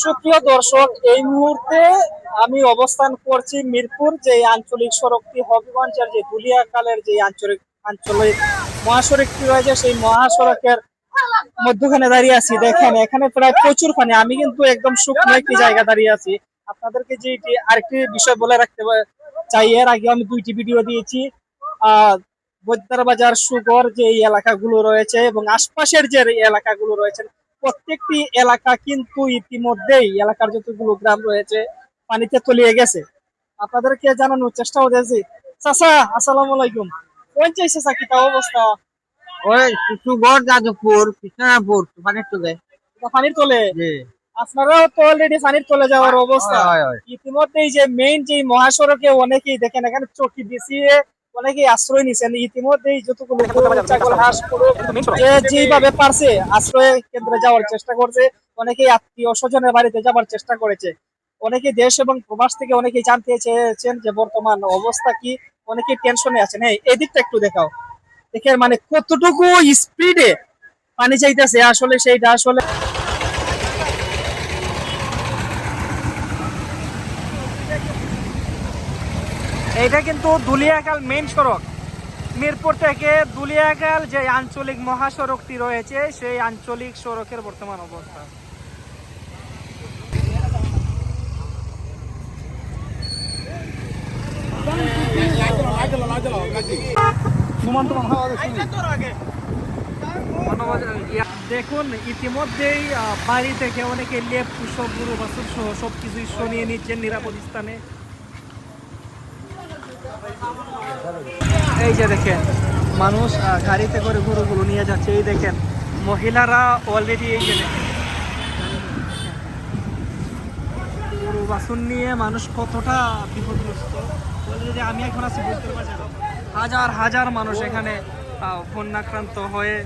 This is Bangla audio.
সুপ্রিয় দর্শক, এই মুহূর্তে আমি অবস্থান করছি মিরপুর যে আঞ্চলিক সড়কটি হবিগঞ্জের যে দুলিয়াখালের যে আঞ্চলিক আঞ্চলিক মহাসড়কটি রয়েছে, সেই মহাসড়কের মধ্যখানে দাঁড়িয়ে আছি। দেখেন এখানে প্রায় প্রচুর পানি। আমি কিন্তু একদম শুকনো একটি জায়গা দাঁড়িয়ে আছি। আপনাদেরকে যে আরেকটি বিষয় বলে রাখতে চাই, এর আগে আমি দুইটি ভিডিও দিয়েছি। আহ বৈদ্যার বাজার, সুগর যে এই এলাকাগুলো রয়েছে এবং আশপাশের যে এলাকাগুলো রয়েছে, প্রত্যেকটি এলাকা কিন্তু ইতিমধ্যেই এলাকার যতগুলো গ্রাম রয়েছে পানিতে তলিয়ে গেছে। আপনাদেরকে জানানোর চেষ্টা করেছি। চাচা, আসসালামু আলাইকুম। কোন চাইছে চাকিটা অবস্থা? ওই সুগর যাদবপুর কৃষ্ণাপুর পানির তোলে। এটা পানির তলে? জি। আপনারাও তো অলরেডি পানির তলে যাওয়ার অবস্থা। হয়, হয়। ইতিমধ্যেই যে মেইন যে মহাসড়কে অনেকেই দেখেন এখানে চকি বিছিয়ে অনেকেই আশ্রয় নিছেন। ইতিমধ্যেই যতগুলো গরু, ছাগল, হাঁস, মুরগ যে যেভাবে পারছে আশ্রয় কেন্দ্রে যাওয়ার চেষ্টা করছে। অনেকেই আত্মীয় স্বজনের বাড়িতে যাবার চেষ্টা করেছে। অনেকে দেশ এবং প্রবাস থেকে অনেকেই জানতে চেয়েছেন যে বর্তমান অবস্থা কি। অনেকেই টেনশনে আছেন। এই দিকটা একটু দেখাও। দেখে মানে কতটুকু স্পিডে পানি চাইতেছে, আসলে সেইটা আসলে এইটা কিন্তু দুলিয়াখাল মেইন সড়ক। মিরপুর থেকে দুলিয়াখাল যে আঞ্চলিক মহাসড়কটি রয়েছে, সেই আঞ্চলিক সড়কের বর্তমান অবস্থা। দেখুন ইতিমধ্যেই বাড়ি থেকে অনেকে লেপ সব গরু বাছুর সহ সবকিছু সরিয়ে নিচ্ছেন নিরাপদ স্থানে। এই যে দেখেন মানুষ গাড়িতে করে গরুগুলো নিয়ে যাচ্ছে। এই দেখেন মহিলারা অলরেডি এই যে দেখেন গরু বাছুর নিয়ে মানুষ কতটা বিপদগ্রস্ত। অলরেডি আমি এখন আছি বৈদ্যবাজার। হাজার হাজার মানুষ এখানে বন্যাক্রান্ত হয়ে